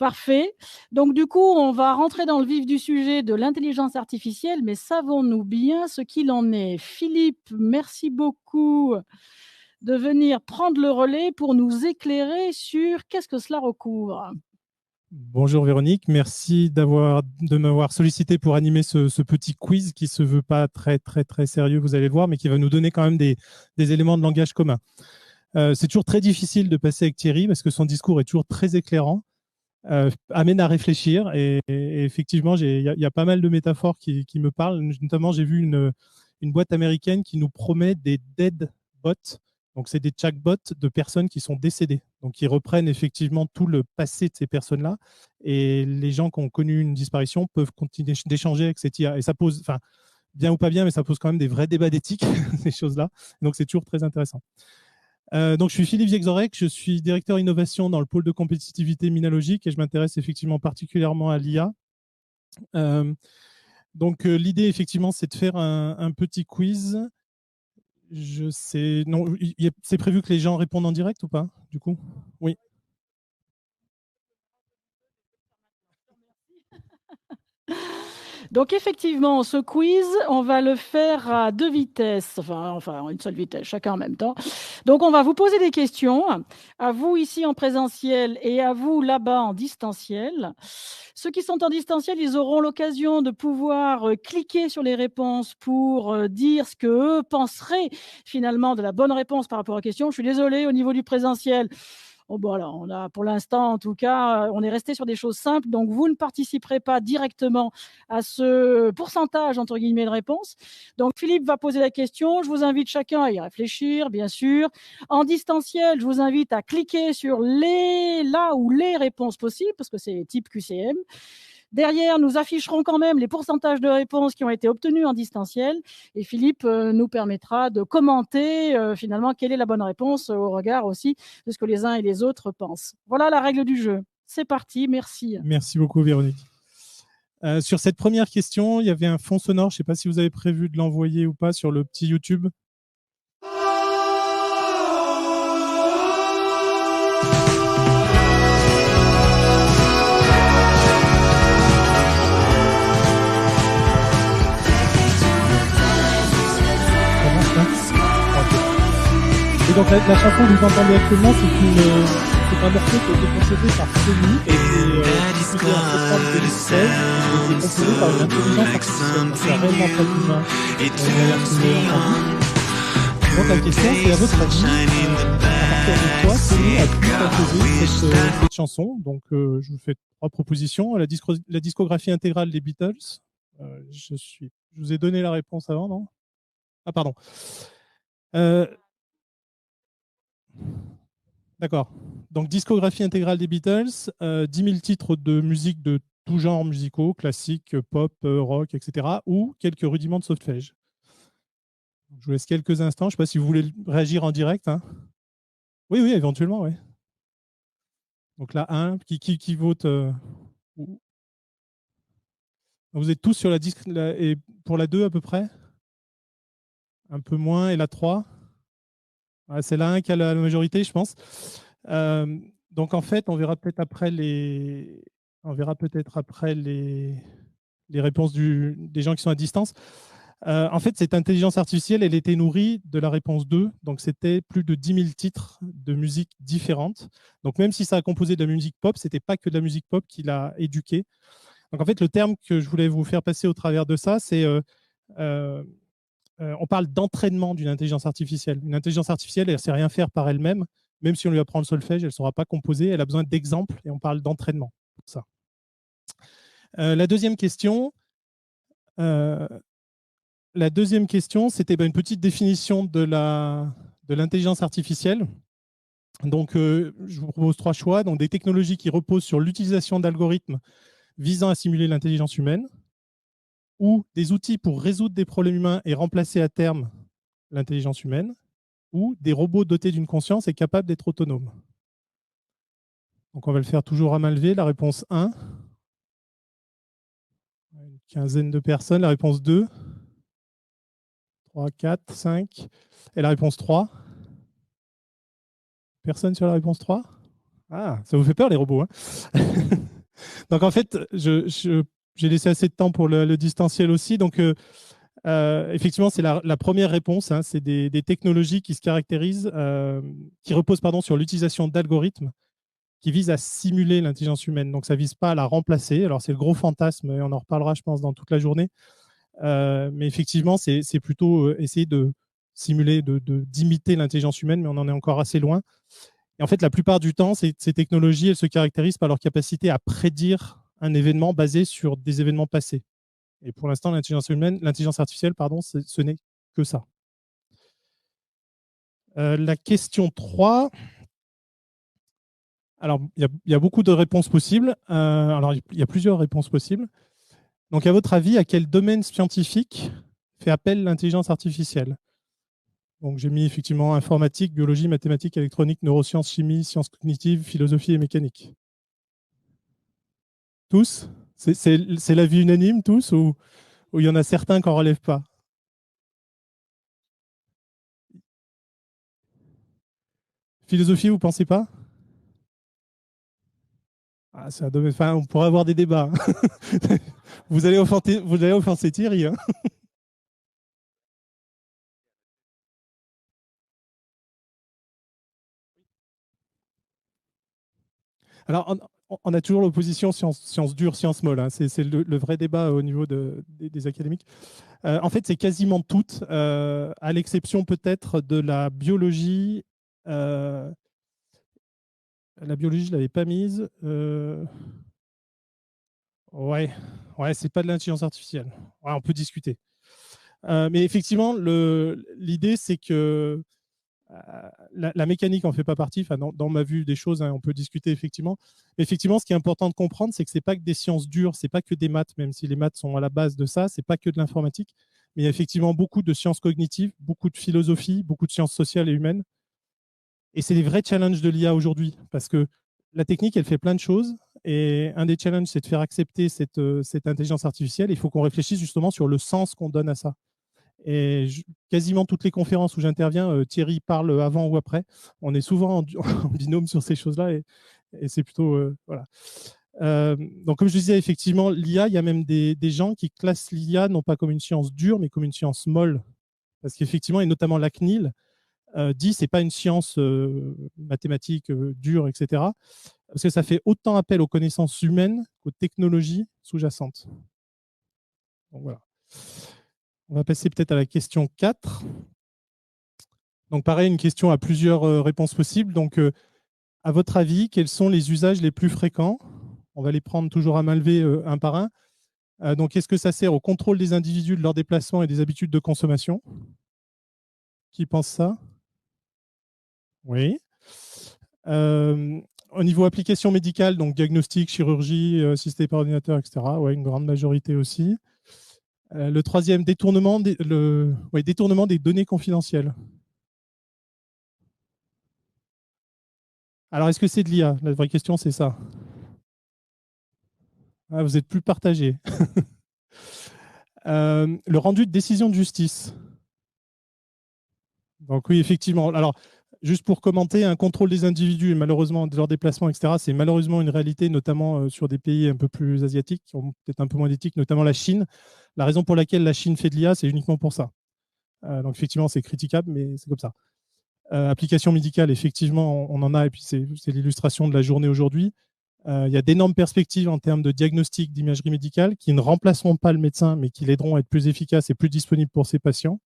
Parfait. Donc, du coup, on va rentrer dans le vif du sujet de l'intelligence artificielle, mais savons-nous bien ce qu'il en est? Philippe, merci beaucoup de venir prendre le relais pour nous éclairer sur qu'est-ce que cela recouvre. Bonjour Véronique, merci de m'avoir sollicité pour animer ce petit quiz qui se veut pas très sérieux, vous allez le voir, mais qui va nous donner quand même des éléments de langage commun. C'est toujours très difficile de passer avec Thierry parce que son discours est toujours très éclairant, amène à réfléchir et effectivement, il y a pas mal de métaphores qui me parlent. Notamment, j'ai vu une boîte américaine qui nous promet des dead bots. Donc, c'est des chatbots de personnes qui sont décédées. Donc, ils reprennent effectivement tout le passé de ces personnes-là. Et les gens qui ont connu une disparition peuvent continuer d'échanger avec cette IA. Et ça pose, enfin, bien ou pas bien, mais ça pose quand même des vrais débats d'éthique, ces choses-là. Donc, c'est toujours très intéressant. Donc, je suis Philippe Viexorek, je suis directeur innovation dans le pôle de compétitivité Minalogique et je m'intéresse effectivement particulièrement à l'IA. Donc, l'idée, effectivement, c'est de faire un petit quiz. Je sais. Non, c'est prévu que les gens répondent en direct ou pas, du coup? Oui. Donc effectivement, ce quiz, on va le faire à deux vitesses, enfin une seule vitesse, chacun en même temps. Donc on va vous poser des questions, à vous ici en présentiel et à vous là-bas en distanciel. Ceux qui sont en distanciel, ils auront l'occasion de pouvoir cliquer sur les réponses pour dire ce qu'eux penseraient finalement de la bonne réponse par rapport aux questions. Je suis désolée, au niveau du présentiel, oh, bon, alors, on a, pour l'instant, en tout cas, on est resté sur des choses simples. Donc, vous ne participerez pas directement à ce pourcentage, entre guillemets, de réponses. Donc, Philippe va poser la question. Je vous invite chacun à y réfléchir, bien sûr. En distanciel, je vous invite à cliquer sur là ou les réponses possibles, parce que c'est type QCM. Derrière, nous afficherons quand même les pourcentages de réponses qui ont été obtenus en distanciel et Philippe nous permettra de commenter finalement quelle est la bonne réponse au regard aussi de ce que les uns et les autres pensent. Voilà la règle du jeu. C'est parti, merci. Merci beaucoup, Véronique. Sur cette première question, il y avait un fond sonore. Je ne sais pas si vous avez prévu de l'envoyer ou pas sur le petit YouTube. Et donc la chanson que vous entendez actuellement, c'est un morceau qui a été composé par Sony et diffusé en septembre 2016 et qui est composé par une intelligence artificielle. Donc il n'y a réellement pas d'humain derrière ce que vous avez entendu. Donc la question, c'est à votre avis, à partir de quoi Sony a pu composer cette chanson. Donc je vous fais trois propositions. La discographie intégrale des Beatles. Je vous ai donné la réponse avant, non? Ah pardon. D'accord. Donc, discographie intégrale des Beatles, 10 000 titres de musique de tout genre musicaux, classique, pop, rock, etc. Ou quelques rudiments de solfège. Je vous laisse quelques instants. Je ne sais pas si vous voulez réagir en direct. Hein. Oui, éventuellement, oui. Donc là, 1, qui vote Vous êtes tous sur la disque et pour la 2 à peu près? Un peu moins. Et la 3? C'est la 1 qui a la majorité, je pense. Donc en fait, on verra peut-être après les réponses des gens qui sont à distance. En fait, cette intelligence artificielle, elle était nourrie de la réponse 2. Donc c'était plus de 10 000 titres de musique différentes. Donc même si ça a composé de la musique pop, ce n'était pas que de la musique pop qui l'a éduqué. Donc en fait, le terme que je voulais vous faire passer au travers de ça, c'est on parle d'entraînement d'une intelligence artificielle. Une intelligence artificielle, elle ne sait rien faire par elle-même. Même si on lui apprend le solfège, elle ne saura pas composer. Elle a besoin d'exemples et on parle d'entraînement pour ça. La deuxième question, c'était une petite définition de l'intelligence artificielle. Donc, je vous propose trois choix. Donc, des technologies qui reposent sur l'utilisation d'algorithmes visant à simuler l'intelligence humaine, ou des outils pour résoudre des problèmes humains et remplacer à terme l'intelligence humaine, ou des robots dotés d'une conscience et capables d'être autonomes. Donc, on va le faire toujours à main levée. La réponse 1, une quinzaine de personnes. La réponse 2, 3, 4, 5. Et la réponse 3, personne sur la réponse 3? Ah, ça vous fait peur les robots, hein? Donc en fait, j'ai laissé assez de temps pour le distanciel aussi. Donc effectivement, c'est la première réponse, hein. C'est des technologies qui se caractérisent, qui reposent pardon, sur l'utilisation d'algorithmes qui visent à simuler l'intelligence humaine. Donc ça ne vise pas à la remplacer. Alors c'est le gros fantasme, et on en reparlera, je pense, dans toute la journée. Mais effectivement, c'est plutôt essayer de simuler, d'imiter l'intelligence humaine, mais on en est encore assez loin. Et en fait, la plupart du temps, ces technologies, elles se caractérisent par leur capacité à prédire un événement basé sur des événements passés. Et pour l'instant, l'intelligence artificielle, pardon, ce n'est que ça. La question 3. Alors, il y a beaucoup de réponses possibles. Alors, il y a plusieurs réponses possibles. Donc, à votre avis, à quel domaine scientifique fait appel l'intelligence artificielle? Donc, j'ai mis effectivement informatique, biologie, mathématiques, électronique, neurosciences, chimie, sciences cognitives, philosophie et mécanique. Tous? C'est l'avis unanime, tous, ou il y en a certains qu'on ne relève pas? Philosophie, vous ne pensez pas? Ah, enfin, on pourrait avoir des débats. Vous allez offenser Thierry, hein. Alors, on a toujours l'opposition sciences dures, sciences molles, hein. C'est le vrai débat au niveau des académiques. En fait, c'est quasiment toutes, à l'exception peut-être de la biologie. La biologie, je ne l'avais pas mise. Ouais, ouais, c'est pas de l'intelligence artificielle. Ouais, on peut discuter. Mais effectivement, l'idée, c'est que la mécanique en fait pas partie, enfin, dans ma vue des choses, hein, on peut discuter effectivement. Mais effectivement, ce qui est important de comprendre, c'est que c'est pas que des sciences dures, c'est pas que des maths, même si les maths sont à la base de ça, c'est pas que de l'informatique, mais il y a effectivement beaucoup de sciences cognitives, beaucoup de philosophie, beaucoup de sciences sociales et humaines. Et c'est les vrais challenges de l'IA aujourd'hui, parce que la technique, elle fait plein de choses, et un des challenges, c'est de faire accepter cette intelligence artificielle. Il faut qu'on réfléchisse justement sur le sens qu'on donne à ça. Et quasiment toutes les conférences où j'interviens, Thierry parle avant ou après. On est souvent en, en binôme sur ces choses-là, et c'est plutôt voilà. Donc comme je disais, effectivement, l'IA, il y a même des gens qui classent l'IA non pas comme une science dure, mais comme une science molle, parce qu'effectivement, et notamment la CNIL dit c'est pas une science mathématique dure, etc. Parce que ça fait autant appel aux connaissances humaines qu'aux technologies sous-jacentes. Donc voilà. On va passer peut-être à la question 4. Donc pareil, une question à plusieurs réponses possibles. Donc à votre avis, quels sont les usages les plus fréquents? On va les prendre toujours à main levée un par un. Donc est-ce que ça sert au contrôle des individus, de leurs déplacements et des habitudes de consommation? Qui pense ça? Oui. Au niveau application médicale, donc diagnostic, chirurgie, assisté par ordinateur, etc. Ouais, une grande majorité aussi. Le troisième, détournement des données confidentielles. Alors, est-ce que c'est de l'IA? La vraie question, c'est ça. Ah, vous êtes plus partagé. Le rendu de décision de justice. Donc oui, effectivement. Alors, juste pour commenter, un contrôle des individus et malheureusement de leurs déplacements, etc., c'est malheureusement une réalité, notamment sur des pays un peu plus asiatiques, qui ont peut-être un peu moins d'éthique, notamment la Chine. La raison pour laquelle la Chine fait de l'IA, c'est uniquement pour ça. Donc effectivement, c'est critiquable, mais c'est comme ça. Application médicale, effectivement, on en a, et puis c'est l'illustration de la journée aujourd'hui. Il y a d'énormes perspectives en termes de diagnostic, d'imagerie médicale, qui ne remplaceront pas le médecin, mais qui l'aideront à être plus efficaces et plus disponibles pour ses patients.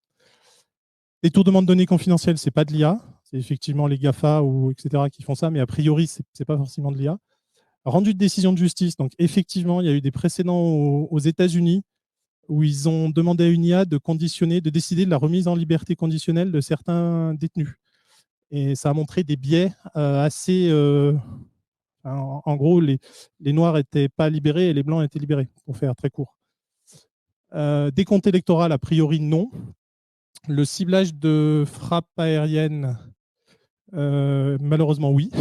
Détournement de données confidentielles, ce n'est pas de l'IA, c'est effectivement les GAFA ou etc. qui font ça, mais a priori, ce n'est pas forcément de l'IA. Rendu de décision de justice, donc effectivement, il y a eu des précédents aux États-Unis où ils ont demandé à une IA de conditionner, de décider de la remise en liberté conditionnelle de certains détenus. Et ça a montré des biais assez. En gros, les Noirs n'étaient pas libérés et les Blancs étaient libérés, pour faire très court. Décompte électoral, a priori, non. Le ciblage de frappes aériennes, malheureusement, oui.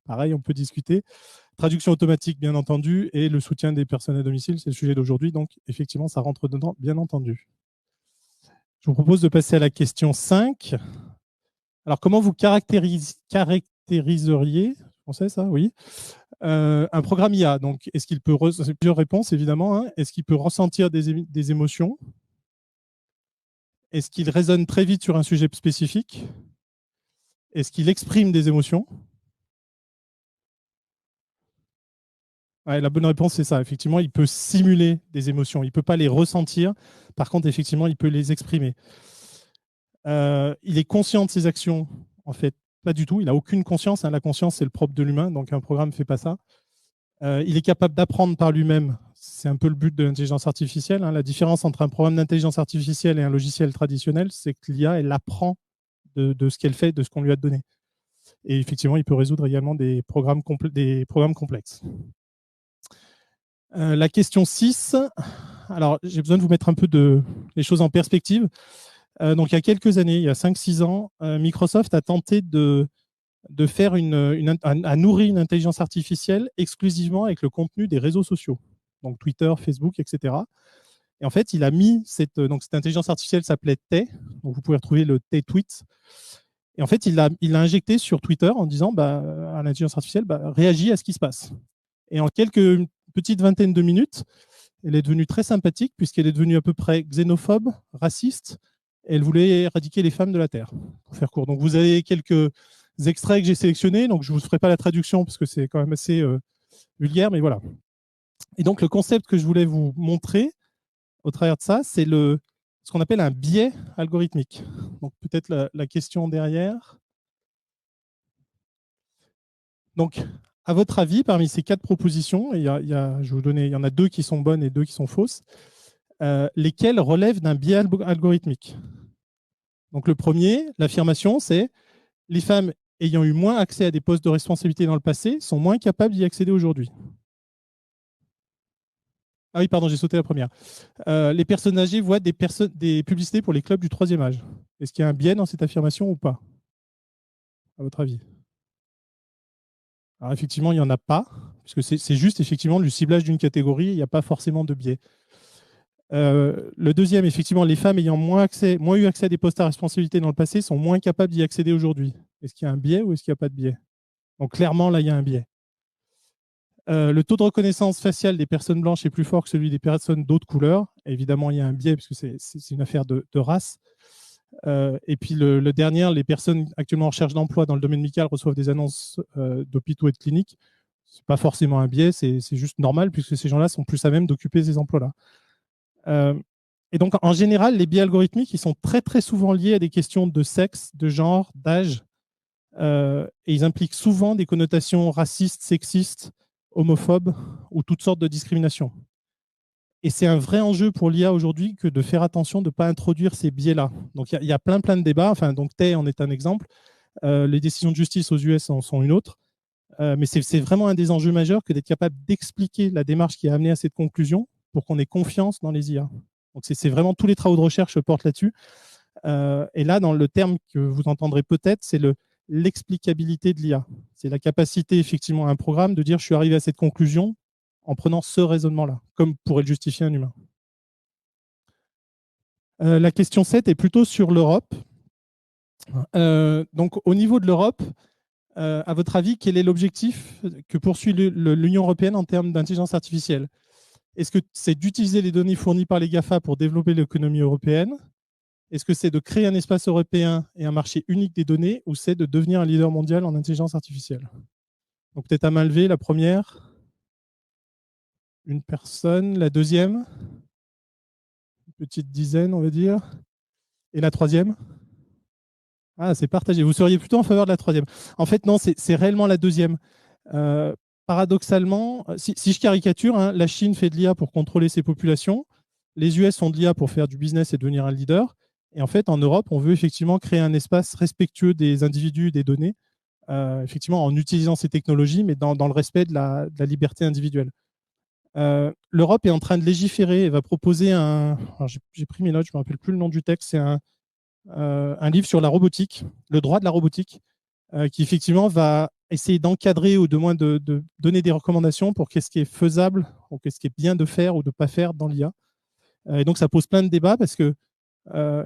Pareil, on peut discuter. Traduction automatique, bien entendu, et le soutien des personnes à domicile, c'est le sujet d'aujourd'hui. Donc, effectivement, ça rentre dedans, bien entendu. Je vous propose de passer à la question 5. Alors, comment vous caractériseriez, je On sait ça, oui. Un programme IA, donc est-ce qu'il peut, c'est plusieurs réponses évidemment, hein. Est-ce qu'il peut ressentir des émotions? Est-ce qu'il raisonne très vite sur un sujet spécifique? Est-ce qu'il exprime des émotions? Ouais, la bonne réponse, c'est ça. Effectivement, il peut simuler des émotions. Il ne peut pas les ressentir. Par contre, effectivement, il peut les exprimer. Il est conscient de ses actions. En fait, pas du tout. Il n'a aucune conscience, hein. La conscience, c'est le propre de l'humain. Donc, un programme ne fait pas ça. Il est capable d'apprendre par lui-même. C'est un peu le but de l'intelligence artificielle, hein. La différence entre un programme d'intelligence artificielle et un logiciel traditionnel, c'est que l'IA, elle apprend de ce qu'elle fait, de ce qu'on lui a donné. Et effectivement, il peut résoudre également des programmes complexes. La question 6. Alors, j'ai besoin de vous mettre un peu les choses en perspective. Donc, il y a quelques années, il y a 5-6 ans, Microsoft a tenté de faire à nourrir une intelligence artificielle exclusivement avec le contenu des réseaux sociaux, donc Twitter, Facebook, etc. Et en fait, il a mis cette intelligence artificielle s'appelait Tay, donc vous pouvez retrouver le Tay Tweet. Et en fait, il l'a injecté sur Twitter en disant à l'intelligence artificielle, réagis à ce qui se passe. Et en quelques petites vingtaine de minutes, elle est devenue très sympathique puisqu'elle est devenue à peu près xénophobe, raciste. Et elle voulait éradiquer les femmes de la Terre, pour faire court. Donc vous avez quelques extraits que j'ai sélectionnés, donc je ne vous ferai pas la traduction parce que c'est quand même assez vulgaire, mais voilà. Et donc le concept que je voulais vous montrer au travers de ça, c'est ce qu'on appelle un biais algorithmique. Donc peut-être la question derrière. Donc, à votre avis, parmi ces 4 propositions, il y en a 2 qui sont bonnes et 2 qui sont fausses, lesquelles relèvent d'un biais algorithmique? Donc le premier, l'affirmation, c'est les femmes ayant eu moins accès à des postes de responsabilité dans le passé sont moins capables d'y accéder aujourd'hui. Ah oui, pardon, j'ai sauté la première. Les personnes âgées voient des publicités pour les clubs du 3e âge. Est-ce qu'il y a un biais dans cette affirmation ou pas, à votre avis? Alors effectivement, il n'y en a pas, puisque c'est juste effectivement du ciblage d'une catégorie, il n'y a pas forcément de biais. Le deuxième, effectivement, les femmes ayant moins eu accès à des postes à responsabilité dans le passé sont moins capables d'y accéder aujourd'hui. Est-ce qu'il y a un biais ou est-ce qu'il n'y a pas de biais? Donc clairement, là, il y a un biais. Le taux de reconnaissance faciale des personnes blanches est plus fort que celui des personnes d'autres couleurs. Évidemment, il y a un biais puisque c'est une affaire de race. Et puis le dernier, les personnes actuellement en recherche d'emploi dans le domaine médical reçoivent des annonces d'hôpitaux et de cliniques. Ce n'est pas forcément un biais, c'est juste normal puisque ces gens-là sont plus à même d'occuper ces emplois-là. Et donc, en général, les biais algorithmiques, ils sont très, très souvent liés à des questions de sexe, de genre, d'âge. Et ils impliquent souvent des connotations racistes, sexistes, homophobes ou toutes sortes de discriminations. Et c'est un vrai enjeu pour l'IA aujourd'hui que de faire attention de ne pas introduire ces biais-là. Donc, il y a plein de débats. Enfin, donc, Tay en est un exemple. Les décisions de justice aux US en sont une autre. Mais c'est vraiment un des enjeux majeurs que d'être capable d'expliquer la démarche qui a amené à cette conclusion pour qu'on ait confiance dans les IA. Donc, c'est vraiment tous les travaux de recherche portent là-dessus. Et là, dans le terme que vous entendrez peut-être, c'est l'explicabilité de l'IA. C'est la capacité, effectivement, à un programme de dire « je suis arrivé à cette conclusion en prenant ce raisonnement-là », comme pourrait le justifier un humain. La question 7 est plutôt sur l'Europe. Donc, au niveau de l'Europe, à votre avis, quel est l'objectif que poursuit l'Union européenne en termes d'intelligence artificielle? Est-ce que c'est d'utiliser les données fournies par les GAFA pour développer l'économie européenne? Est-ce que c'est de créer un espace européen et un marché unique des données, ou c'est de devenir un leader mondial en intelligence artificielle? Donc peut-être à main levée, la première. Une personne. La deuxième. Une petite dizaine, on va dire. Et la troisième? Ah, c'est partagé. Vous seriez plutôt en faveur de la troisième. En fait, non, c'est réellement la deuxième. Paradoxalement, si je caricature, hein, la Chine fait de l'IA pour contrôler ses populations, les US font de l'IA pour faire du business et devenir un leader. Et en fait, en Europe, on veut effectivement créer un espace respectueux des individus, des données, effectivement en utilisant ces technologies, mais dans le respect de la liberté individuelle. L'Europe est en train de légiférer et va proposer j'ai pris mes notes, je ne me rappelle plus le nom du texte, c'est un livre sur la robotique, le droit de la robotique, qui effectivement va essayer d'encadrer ou de moins de donner des recommandations pour qu'est-ce qui est faisable ou qu'est-ce qui est bien de faire ou de ne pas faire dans l'IA. Et donc, ça pose plein de débats parce que,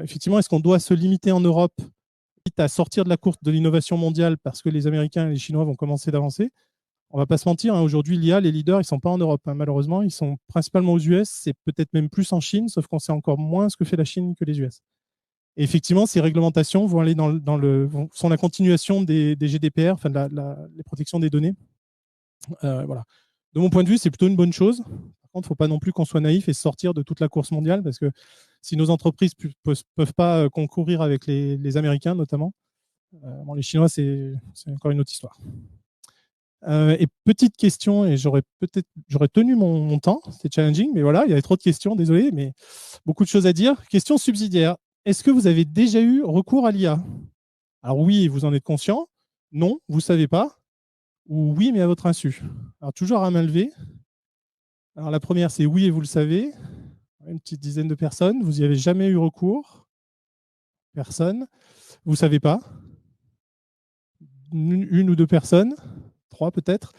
effectivement, est-ce qu'on doit se limiter en Europe à sortir de la course de l'innovation mondiale parce que les Américains et les Chinois vont commencer d'avancer. On ne va pas se mentir, hein, aujourd'hui, l'IA, les leaders, ils ne sont pas en Europe, hein, malheureusement. Ils sont principalement aux US, c'est peut-être même plus en Chine, sauf qu'on sait encore moins ce que fait la Chine que les US. Et effectivement, ces réglementations vont aller sont la continuation des GDPR, enfin les protections des données. Voilà. De mon point de vue, c'est plutôt une bonne chose. Par contre, il ne faut pas non plus qu'on soit naïf et sortir de toute la course mondiale, parce que si nos entreprises ne peuvent pas concourir avec les Américains, notamment, bon, les Chinois, c'est encore une autre histoire. Et petite question, et j'aurais tenu mon temps, c'est challenging, mais voilà, il y avait trop de questions, désolé, mais beaucoup de choses à dire. Question subsidiaire. Est-ce que vous avez déjà eu recours à l'IA? Alors oui, vous en êtes conscient. Non, vous ne savez pas. Ou oui, mais à votre insu. Alors toujours à main levée. Alors la première, c'est oui et vous le savez. Une petite dizaine de personnes. Vous n'y avez jamais eu recours? Personne. Vous ne savez pas? Une ou deux personnes? Trois peut-être.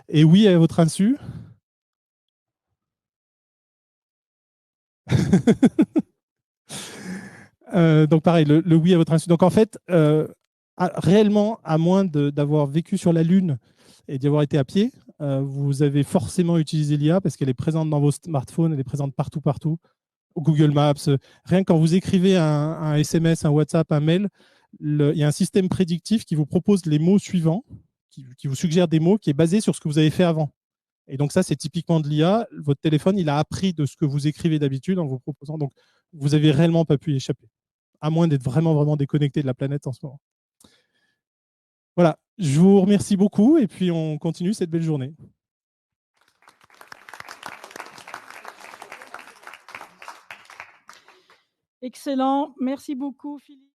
Et oui à votre insu? Donc pareil, le oui à votre insu. Donc en fait, réellement, à moins d'avoir vécu sur la Lune et d'y avoir été à pied, vous avez forcément utilisé l'IA parce qu'elle est présente dans vos smartphones, elle est présente partout, partout. Google Maps, rien que quand vous écrivez un SMS, un WhatsApp, un mail, il y a un système prédictif qui vous propose les mots suivants, qui vous suggère des mots qui est basé sur ce que vous avez fait avant. Et donc ça, c'est typiquement de l'IA. Votre téléphone, il a appris de ce que vous écrivez d'habitude en vous proposant. Donc, vous n'avez réellement pas pu y échapper, à moins d'être vraiment, vraiment déconnecté de la planète en ce moment. Voilà, je vous remercie beaucoup et puis on continue cette belle journée. Excellent. Merci beaucoup, Philippe.